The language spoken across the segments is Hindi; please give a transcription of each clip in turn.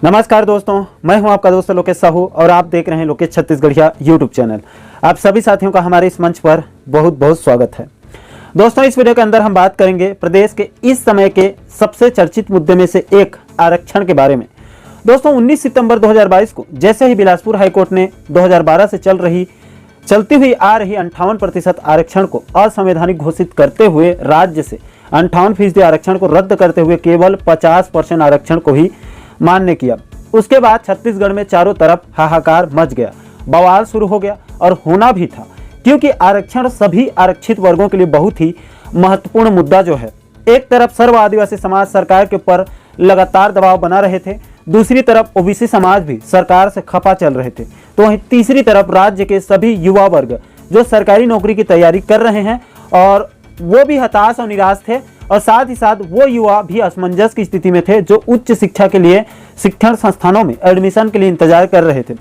नमस्कार दोस्तों, मैं हूं आपका दोस्त लोकेश साहू और आप देख रहे हैं लोकेश छत्तीसगढ़िया यूट्यूब चैनल। आप सभी साथियों का हमारे इस मंच पर बहुत बहुत स्वागत है। दोस्तों, इस वीडियो के अंदर हम बात करेंगे प्रदेश के इस समय के सबसे चर्चित मुद्दे में से एक आरक्षण के बारे में। दोस्तों, 19 सितंबर 2022 को जैसे ही बिलासपुर हाईकोर्ट ने 2012 से चलती हुई आ रही 58% आरक्षण को असंवैधानिक घोषित करते हुए राज्य से 58% आरक्षण को रद्द करते हुए केवल 50% आरक्षण को ही मान्य किया, उसके बाद छत्तीसगढ़ में चारों तरफ हाहाकार मच गया, बवाल शुरू हो गया और होना भी था, क्योंकि आरक्षण सभी आरक्षित वर्गों के लिए बहुत ही महत्वपूर्ण मुद्दा जो है। एक तरफ सर्व आदिवासी समाज सरकार के ऊपर लगातार दबाव बना रहे थे, दूसरी तरफ ओबीसी समाज भी सरकार से खफा चल रहे थे, तो वहीं तीसरी तरफ राज्य के सभी युवा वर्ग जो सरकारी नौकरी की तैयारी कर रहे हैं और वो भी हताश और निराश थे, और साथ ही साथ वो युवा भी असमंजस की स्थिति में थे जो उच्च शिक्षा के लिए शिक्षण संस्थानों में एडमिशन के लिए इंतजार कर रहे थे।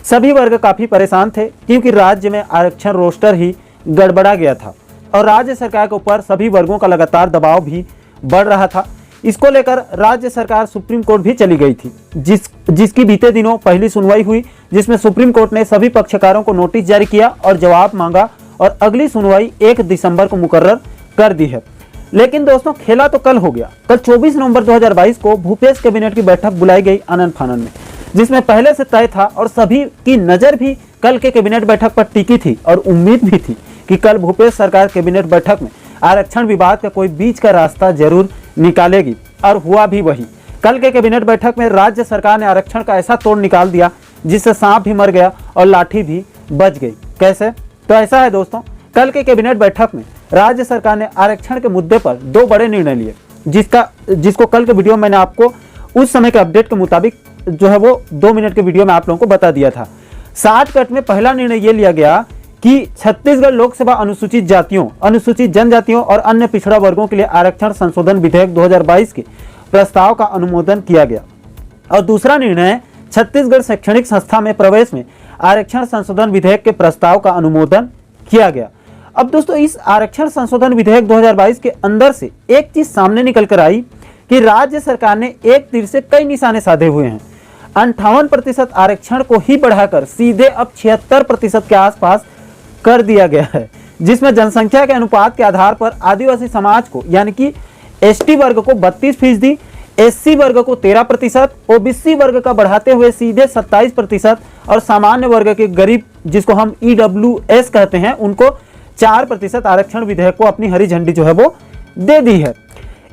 सभी वर्ग काफी परेशान थे, क्योंकि राज्य में आरक्षण रोस्टर ही गड़बड़ा गया था और राज्य सरकार के ऊपर सभी वर्गों का लगातार दबाव भी बढ़ रहा था। इसको लेकर राज्य सरकार सुप्रीम कोर्ट भी चली गई थी, जिसकी बीते दिनों पहली सुनवाई हुई, जिसमें सुप्रीम कोर्ट ने सभी पक्षकारों को नोटिस जारी किया और जवाब मांगा और अगली सुनवाई 1 दिसंबर को मुकर्रर कर दी है। लेकिन दोस्तों, खेला तो कल हो गया। कल 24 नवंबर 2022 को भूपेश कैबिनेट की बैठक बुलाई गई आनन फानन में, जिसमें पहले से तय था और सभी की नजर भी कल के कैबिनेट बैठक पर टिकी थी और उम्मीद भी थी कि कल भूपेश सरकार कैबिनेट बैठक में आरक्षण विवाद का कोई बीच का रास्ता जरूर निकालेगी, और हुआ भी वही। कल के कैबिनेट बैठक में राज्य सरकार ने आरक्षण का ऐसा तोड़ निकाल दिया जिससे सांप भी मर गया और लाठी भी बच गई। कैसे? तो ऐसा है दोस्तों, कल के कैबिनेट बैठक में राज्य सरकार ने आरक्षण के मुद्दे पर 2 बड़े निर्णय लिए, जिसको कल के वीडियो में मैंने आपको उस समय के अपडेट के मुताबिक जो है वो 2 मिनट के वीडियो में आप लोगों को बता दिया था। शॉर्टकट में पहला निर्णय ये लिया गया कि छत्तीसगढ़ लोकसभा अनुसूचित जातियों, अनुसूचित जनजातियों और अन्य पिछड़ा वर्गों के लिए आरक्षण संशोधन विधेयक 2022 के प्रस्ताव का अनुमोदन किया गया। और दूसरा निर्णय, छत्तीसगढ़ शैक्षणिक संस्था में प्रवेश में आरक्षण संशोधन विधेयक के प्रस्ताव का अनुमोदन किया गया। अब दोस्तों, इस आरक्षण संशोधन विधेयक 2022 के अंदर से एक चीज सामने निकल कर आई कि राज्य सरकार ने एक तीर से कई निशाने साधे हुए हैं। 58% आरक्षण को ही बढ़ाकर सीधे अब 76% के आसपास कर दिया गया है, जिसमें जनसंख्या के अनुपात के आधार पर आदिवासी समाज को यानी कि एसटी वर्ग को 32%, एससी वर्ग को 13%, ओबीसी वर्ग का बढ़ाते हुए सीधे 27% और सामान्य वर्ग के गरीब जिसको हम ईडब्ल्यूएस कहते हैं उनको 4% आरक्षण विधेयक को अपनी हरी झंडी जो है वो दे दी है।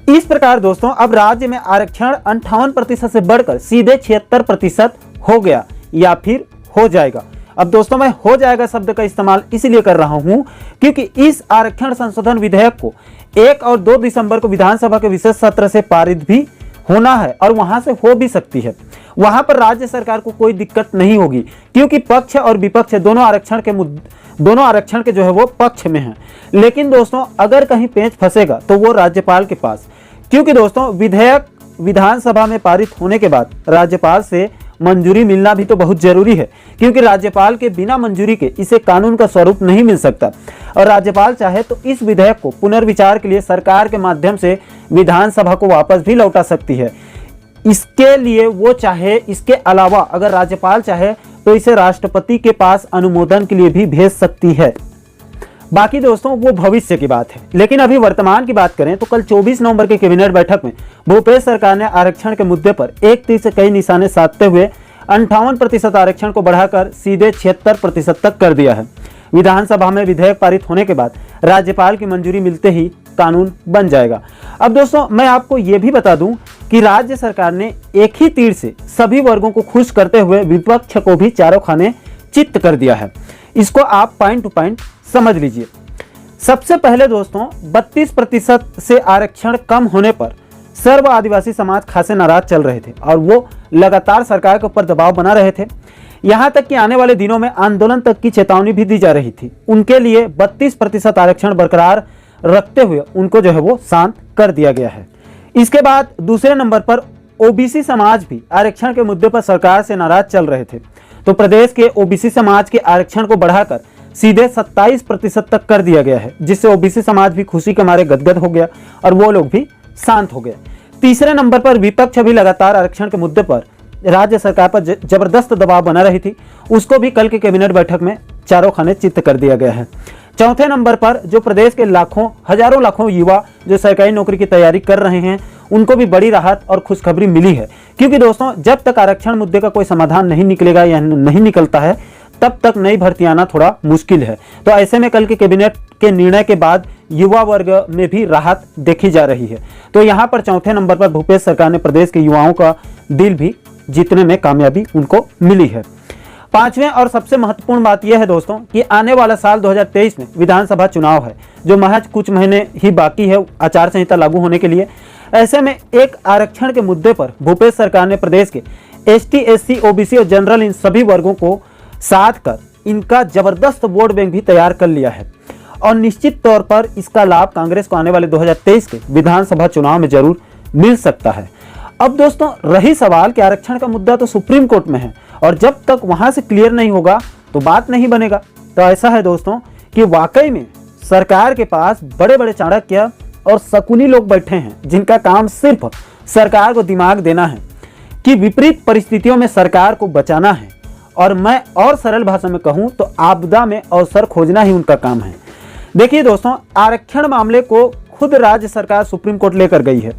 इस प्रकार दोस्तों, अब राज्य में आरक्षण 58% से बढ़कर सीधे 76% हो गया या फिर हो जाएगा। अब दोस्तों, मैं हो जाएगा शब्द का इस्तेमाल इसलिए कर रहा हूं क्योंकि इस आरक्षण संशोधन विधेयक को 1 और 2 दिसंबर को विधानसभा के विशेष सत्र से पारित भी होना है और वहां से हो भी सकती है। वहां पर राज्य सरकार को कोई दिक्कत नहीं होगी, क्योंकि पक्ष और विपक्ष दोनों आरक्षण के जो है वो पक्ष में हैं। लेकिन दोस्तों, अगर कहीं पेंच फंसेगा तो वो राज्यपाल के पास, क्योंकि दोस्तों विधेयक विधानसभा में पारित होने के बाद राज्यपाल से मंजूरी मिलना भी तो बहुत जरूरी है, क्योंकि राज्यपाल के बिना मंजूरी के इसे कानून का स्वरूप नहीं मिल सकता। और राज्यपाल चाहे तो इस विधेयक को पुनर्विचार के लिए सरकार के माध्यम से विधानसभा को वापस भी लौटा सकती है। इसके लिए वो चाहे, इसके अलावा अगर राज्यपाल चाहे तो इसे राष्ट्रपति के पास अनुमोदन के लिए भी भेज सकती है। बाकी दोस्तों, वो भविष्य की बात है, लेकिन अभी वर्तमान की बात करें तो कल 24 नवंबर के कैबिनेट बैठक में भूपेश सरकार ने आरक्षण के मुद्दे पर एक तीर से कई निशाने साधते हुए 58% आरक्षण को बढ़ाकर सीधे 76% तक कर दिया है। विधानसभा में विधेयक पारित होने के बाद राज्यपाल की मंजूरी मिलते ही कानून बन जाएगा। अब दोस्तों, मैं आपको ये भी बता दूं कि राज्य सरकार ने एक ही तीर से सभी वर्गों को खुश करते हुए विपक्ष को भी चारों खाने चित्त कर दिया है। इसको आप पॉइंट टू पॉइंट समझ लीजिए। सबसे पहले दोस्तों, 32% से आरक्षण कम होने पर सर्व आदिवासी समाज खासे नाराज चल रहे थे और वो लगातार सरकार के ऊपर दबाव बना रहे थे। यहां तक कि आने वाले दिनों में आंदोलन तक की चेतावनी भी दी जा रही थी। उनके लिए 32% आरक्षण बरकरार रखते हुए उनको जो है वो शांत कर दिया गया है। इसके बाद दूसरे नंबर पर ओबीसी समाज भी आरक्षण के मुद्दे पर सरकार से नाराज चल रहे थे, तो प्रदेश के ओबीसी समाज के आरक्षण को बढ़ाकर सीधे 27% तक कर दिया गया है, जिससे ओबीसी समाज भी खुशी के मारे गदगद हो गया और वो लोग भी शांत हो गए। तीसरे नंबर पर विपक्ष भी लगातार आरक्षण के मुद्दे पर राज्य सरकार पर जबरदस्त दबाव बना रही थी, उसको भी कल की कैबिनेट बैठक में चारों खाने चित्त कर दिया गया है। चौथे नंबर पर जो प्रदेश के लाखों हजारों लाखों युवा जो सरकारी नौकरी की तैयारी कर रहे हैं, उनको भी बड़ी राहत और खुशखबरी मिली है। क्योंकि दोस्तों, जब तक आरक्षण मुद्दे का कोई समाधान नहीं निकलेगा या नहीं निकलता है, तब तक नई भर्ती आना थोड़ा मुश्किल है। तो ऐसे में कल के कैबिनेट के निर्णय के बाद युवा वर्ग में भी राहत देखी जा रही है। तो यहाँ पर चौथे नंबर पर भूपेश सरकार ने प्रदेश के युवाओं का दिल भी जीतने में कामयाबी उनको मिली है। पांचवें और सबसे महत्वपूर्ण बात यह है दोस्तों कि आने वाला साल 2023 में विधानसभा चुनाव है, जो महज कुछ महीने ही बाकी है आचार संहिता लागू होने के लिए। ऐसे में एक आरक्षण के मुद्दे पर भूपेश सरकार ने प्रदेश के ST, SC, OBC और जनरल इन सभी वर्गों को साथ कर इनका जबरदस्त वोट बैंक भी तैयार कर लिया है और निश्चित तौर पर इसका लाभ कांग्रेस को आने वाले 2023 के विधानसभा चुनाव में जरूर मिल सकता है। अब दोस्तों, रही सवाल कि आरक्षण का मुद्दा तो सुप्रीम कोर्ट में है और जब तक वहां से क्लियर नहीं होगा तो बात नहीं बनेगा। तो ऐसा है दोस्तों कि वाकई में सरकार के पास बड़े बड़े चाणक्य और शकुनी लोग बैठे हैं, जिनका काम सिर्फ सरकार को दिमाग देना है कि विपरीत परिस्थितियों में सरकार को बचाना है, और मैं और सरल भाषा में कहूं तो आपदा में अवसर खोजना ही उनका काम है। देखिए दोस्तों, आरक्षण मामले को खुद राज्य सरकार सुप्रीम कोर्ट लेकर गई है,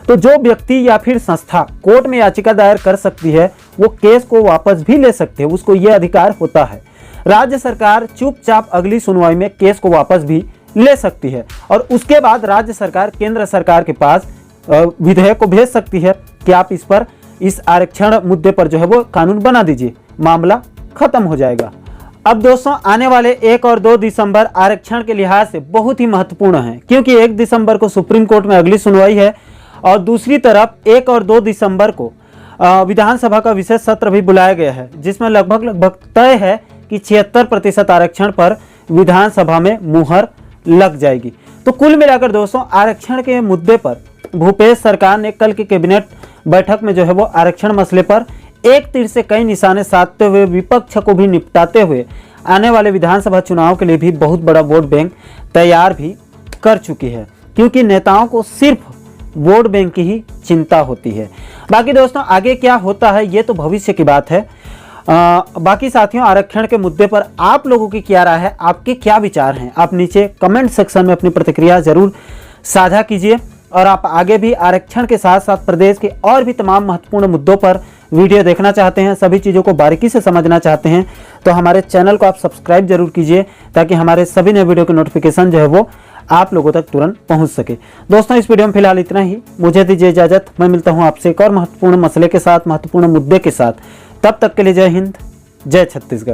तो जो व्यक्ति या फिर संस्था कोर्ट में याचिका दायर कर सकती है, वो केस को वापस भी ले सकते हैं, उसको ये अधिकार होता है। राज्य सरकार चुपचाप अगली सुनवाई में केस को वापस भी ले सकती है और उसके बाद राज्य सरकार केंद्र सरकार के पास विधेयक को भेज सकती है कि आप इस आरक्षण मुद्दे पर जो है वो कानून बना दीजिए, मामला खत्म हो जाएगा। अब दोस्तों, आने वाले 1 और 2 दिसंबर आरक्षण के लिहाज से बहुत ही महत्वपूर्ण है, क्योंकि 1 दिसंबर को सुप्रीम कोर्ट में अगली सुनवाई है और दूसरी तरफ 1 और 2 दिसंबर को विधानसभा का विशेष सत्र भी बुलाया गया है, जिसमें लगभग तय है कि 76% आरक्षण पर विधानसभा में मुहर लग जाएगी। तो कुल मिलाकर दोस्तों, आरक्षण के मुद्दे पर भूपेश सरकार ने कल की कैबिनेट बैठक में जो है वो आरक्षण मसले पर एक तीर से कई निशाने साधते हुए विपक्ष को भी निपटाते हुए आने वाले विधानसभा चुनाव के लिए भी बहुत बड़ा वोट बैंक तैयार भी कर चुकी है, क्योंकि नेताओं को सिर्फ वोट बैंक की ही चिंता होती है। बाकी दोस्तों, आगे क्या होता है ये तो भविष्य की बात है। बाकी साथियों, आरक्षण के मुद्दे पर आप लोगों की क्या राय है, आपके क्या विचार हैं, आप नीचे कमेंट सेक्शन में अपनी प्रतिक्रिया जरूर साझा कीजिए। और आप आगे भी आरक्षण के साथ साथ प्रदेश के और भी तमाम महत्वपूर्ण मुद्दों पर वीडियो देखना चाहते हैं, सभी चीज़ों को बारीकी से समझना चाहते हैं, तो हमारे चैनल को आप सब्सक्राइब जरूर कीजिए, ताकि हमारे सभी नए वीडियो के नोटिफिकेशन जो है वो आप लोगों तक तुरंत पहुंच सके। दोस्तों, इस वीडियो में फिलहाल इतना ही। मुझे दीजिए इजाजत। मैं मिलता हूं आपसे एक और महत्वपूर्ण मसले के साथ, महत्वपूर्ण मुद्दे के साथ। तब तक के लिए जय हिंद, जय छत्तीसगढ़।